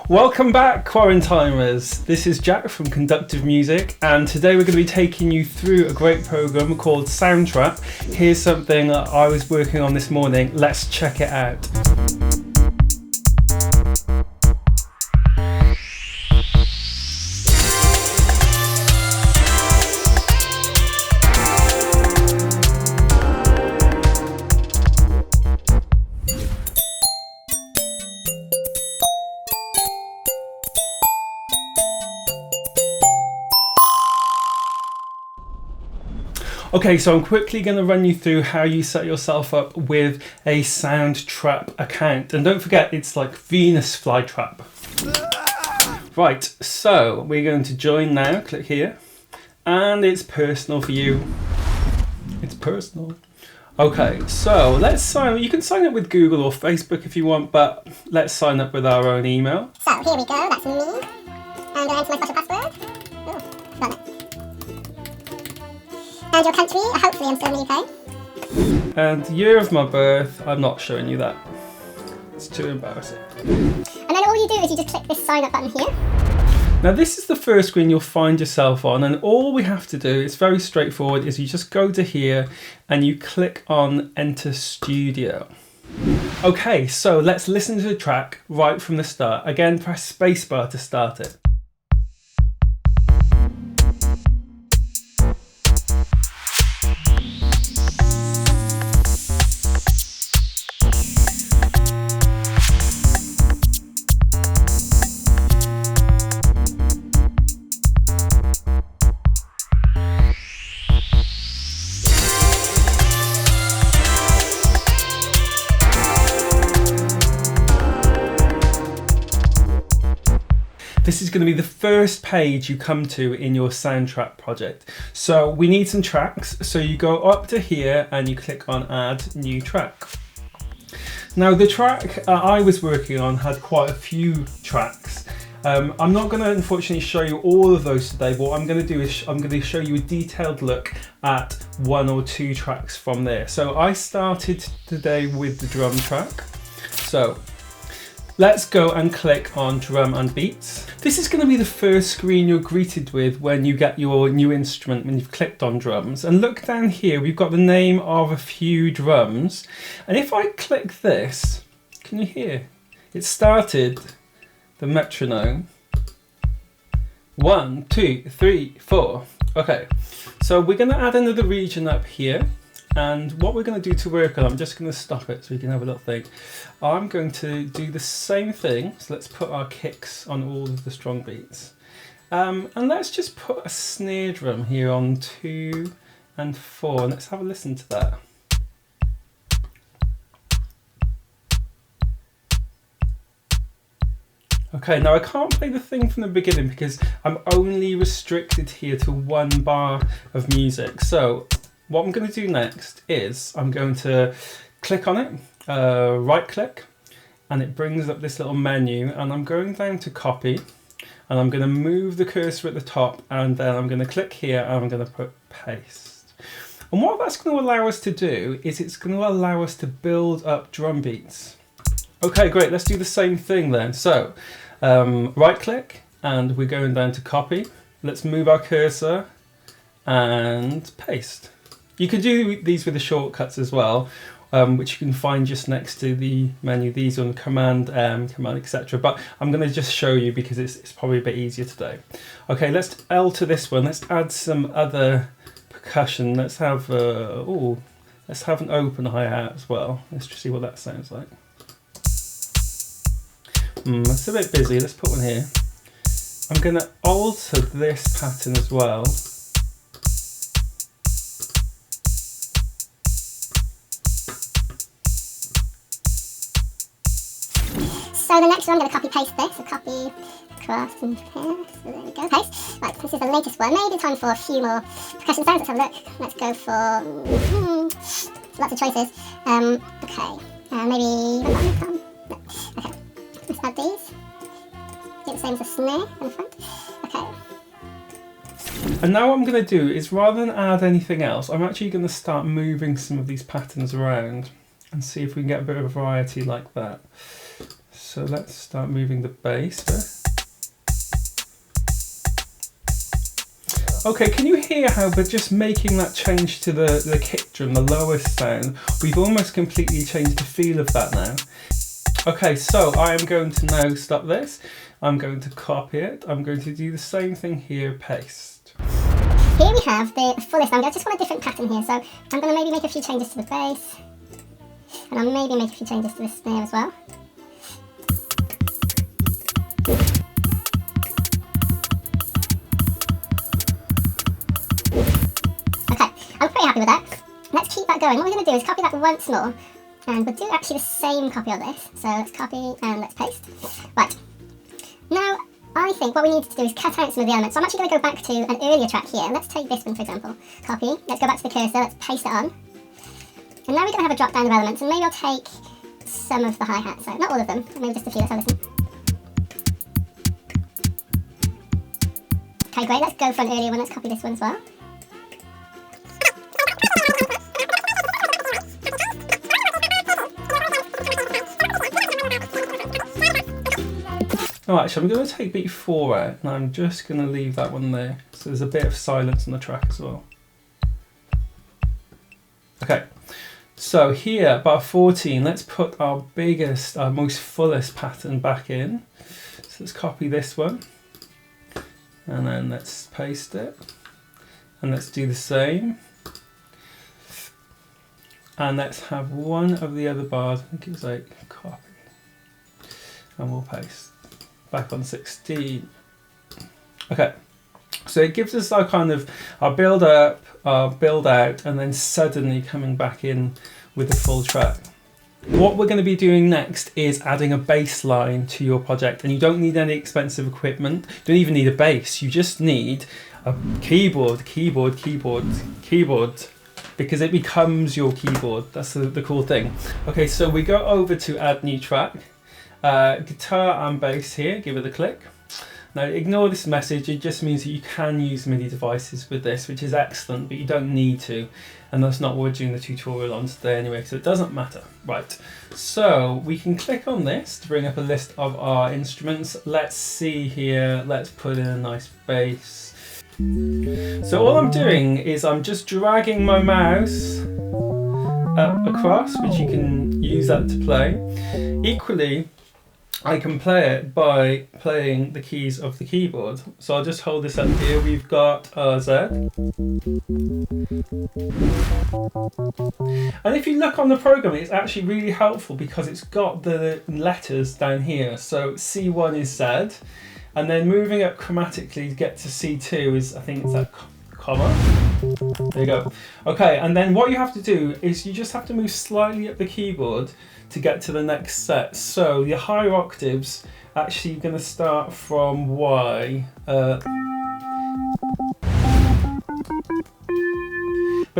Welcome back, QuaranTimers. This is Jack from Conductive Music, and today we're going to be taking you through a great program called SoundTrap. Here's something that I was working on this morning. Let's check it out. Okay, so I'm quickly going to run you through how you set yourself up with a SoundTrap account. And don't forget, it's like Venus flytrap. Right, so we're going to join now. Click here. And it's personal for you. It's personal. Okay, so let's sign up. You can sign up with Google or Facebook if you want, but let's sign up with our own email. So here we go, that's me. I'm going to enter my special password. Oh, got it. And your country, hopefully I'm still in the UK. And the year of my birth, I'm not showing you that. It's too embarrassing. And then all you do is you just click this sign up button here. Now this is the first screen you'll find yourself on, and all we have to do, it's very straightforward, is you just go to here and you click on Enter Studio. Okay, so let's listen to the track right from the start. Again, press spacebar to start it. This is going to be the first page you come to in your SoundTrap project. So we need some tracks. So you go up to here and you click on Add New Track. Now the track I was working on had quite a few tracks. I'm not going to unfortunately show you all of those today, but what I'm going to do is I'm going to show you a detailed look at one or two tracks from there. So I started today with the drum track. So let's go and click on Drum and Beats. This is going to be the first screen you're greeted with when you get your new instrument, when you've clicked on drums. And look down here, we've got the name of a few drums. And if I click this, can you hear? It started the metronome. 1, 2, 3, 4. Okay, so we're going to add another region up here. And what we're going to do to work on, I'm just going to stop it so we can have a little think. I'm going to do the same thing. So let's put our kicks on all of the strong beats. And let's just put a snare drum here on 2 and 4. And let's have a listen to that. Okay, now I can't play the thing from the beginning because I'm only restricted here to one bar of music. So what I'm going to do next is I'm going to click on it, right click, and it brings up this little menu, and I'm going down to copy, and I'm going to move the cursor at the top, and then I'm going to click here and I'm going to put paste. And what that's going to allow us to do is it's going to allow us to build up drum beats. Okay, great, let's do the same thing then. So right click, and we're going down to copy. Let's move our cursor and paste. You could do these with the shortcuts as well, which you can find just next to the menu. These on Command M, Command etc. But I'm going to just show you because it's probably a bit easier today. Okay, let's alter this one. Let's add some other percussion. Let's have let's have an open hi-hat as well. Let's just see what that sounds like. It's a bit busy. Let's put one here. I'm going to alter this pattern as well. So the next one, I'm going to copy paste this. So copy across and here. So there we go, paste. Right, this is the latest one. Maybe time for a few more percussion sounds. Let's have a look. Let's go for lots of choices. Okay, maybe no. Okay, let's add these. Do the same as the snare in the front. Okay. And now what I'm going to do is, rather than add anything else, I'm actually going to start moving some of these patterns around and see if we can get a bit of variety like that. So So let's start moving the bass first. Okay, can you hear how by just making that change to the kick drum, the lowest sound, we've almost completely changed the feel of that now. Okay, so I am going to now stop this. I'm going to copy it. I'm going to do the same thing here, paste. Here we have the fullest. I just want a different pattern here, so I'm going to maybe make a few changes to the bass. And I'll maybe make a few changes to the snare as well. I'm pretty happy with that. Let's keep that going. What we're going to do is copy that once more, and we'll do actually the same copy of this. So let's copy and let's paste. Right. Now, I think what we need to do is cut out some of the elements. So I'm actually going to go back to an earlier track here. Let's take this one, for example. Copy. Let's go back to the cursor. Let's paste it on. And now we're going to have a drop down of elements, and maybe I'll take some of the hi-hats. So not all of them, maybe just a few. Let's have a listen. Okay, great. Let's go for an earlier one. Let's copy this one as well. Alright, so I'm going to take beat 4 out, and I'm just going to leave that one there. So there's a bit of silence on the track as well. Okay, so here, bar 14, let's put our biggest, our most fullest pattern back in. So let's copy this one, and then let's paste it, and let's do the same. And let's have one of the other bars, I think it was like copy, and we'll paste. Back on 16. Okay, so it gives us our kind of our build up, our build out, and then suddenly coming back in with the full track. What we're going to be doing next is adding a bass line to your project, and you don't need any expensive equipment. You don't even need a bass. You just need a keyboard, because it becomes your keyboard. That's the cool thing. Okay, so we go over to add new track. Guitar and bass here, give it a click. Now ignore this message, it just means that you can use MIDI devices with this, which is excellent, but you don't need to, and that's not what we're doing the tutorial on today anyway, so it doesn't matter. Right, so we can click on this to bring up a list of our instruments. Let's see here, let's put in a nice bass. So all I'm doing is I'm just dragging my mouse across, which you can use that to play. Equally, I can play it by playing the keys of the keyboard. So I'll just hold this up here. We've got our Z. And if you look on the program, it's actually really helpful because it's got the letters down here. So C1 is Z. And then moving up chromatically to get to C2 is, I think it's that comma. There you go. Okay, and then what you have to do is you just have to move slightly up the keyboard to get to the next set. So your higher octaves actually going to start from Y. But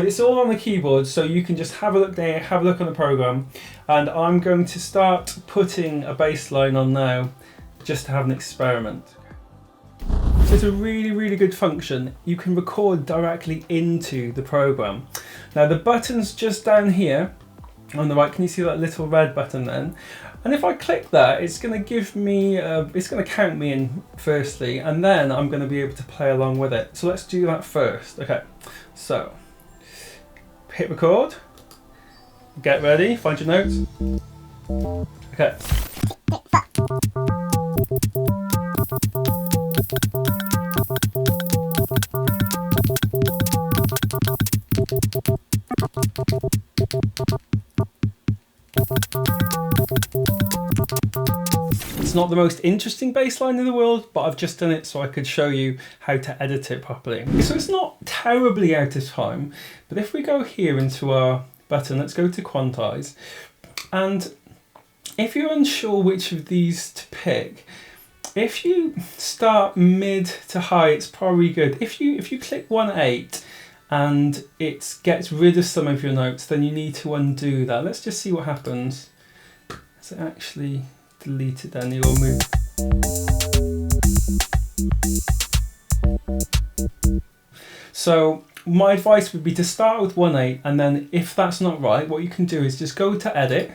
it's all on the keyboard, so you can just have a look there, have a look on the program, and I'm going to start putting a bass line on now just to have an experiment. So it's a really good function. You can record directly into the program. Now the button's just down here on the right. Can you see that little red button then? And if I click that, it's going to give me, it's going to count me in firstly, and then I'm going to be able to play along with it. So let's do that first. Okay, so hit record, get ready, find your notes. Okay. It's not the most interesting bass line in the world, but I've just done it so I could show you how to edit it properly. So it's not terribly out of time, but if we go here into our button, let's go to quantize. And if you're unsure which of these to pick, if you start mid to high, it's probably good. If you click 1/8 and it gets rid of some of your notes, then you need to undo that. Let's just see what happens. Is it actually deleted any or moved? So my advice would be to start with 1/8, and then if that's not right, what you can do is just go to edit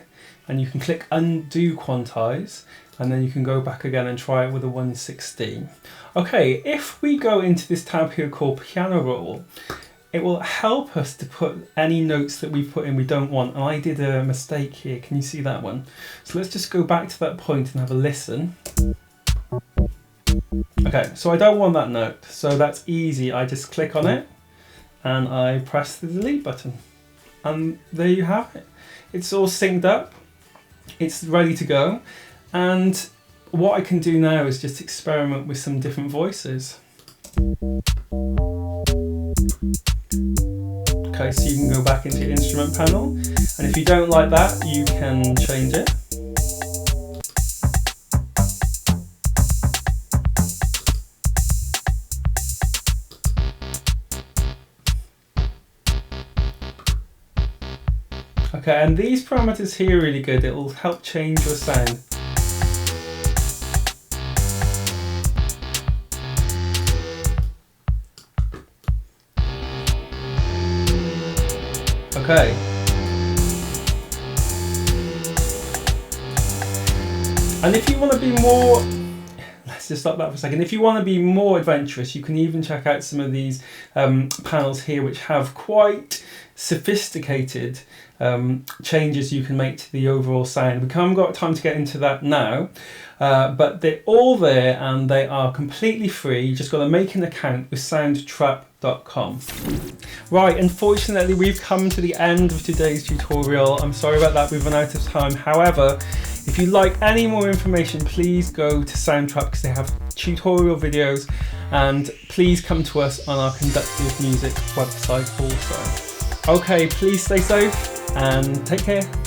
and you can click undo quantize, and then you can go back again and try it with a 116. Okay, if we go into this tab here called piano roll, it will help us to put any notes that we put in we don't want. And I did a mistake here, can you see that one? So let's just go back to that point and have a listen. Okay, so I don't want that note, so that's easy. I just click on it and I press the delete button. And there you have it. It's all synced up, it's ready to go. And what I can do now is just experiment with some different voices. Okay, so you can go back into your instrument panel, and if you don't like that, you can change it. Okay, and these parameters here are really good. It will help change your sound. Okay. And if you want to be more, let's just stop that for a second. If you want to be more adventurous, you can even check out some of these panels here, which have quite sophisticated changes you can make to the overall sound. We haven't got time to get into that now, but they're all there and they are completely free. You just got to make an account with SoundTrappers.com. Right, unfortunately we've come to the end of today's tutorial. I'm sorry about that, we've run out of time. However, if you'd like any more information, please go to SoundTrappers because they have tutorial videos, and please come to us on our Conductive Music website also. Okay, please stay safe and take care.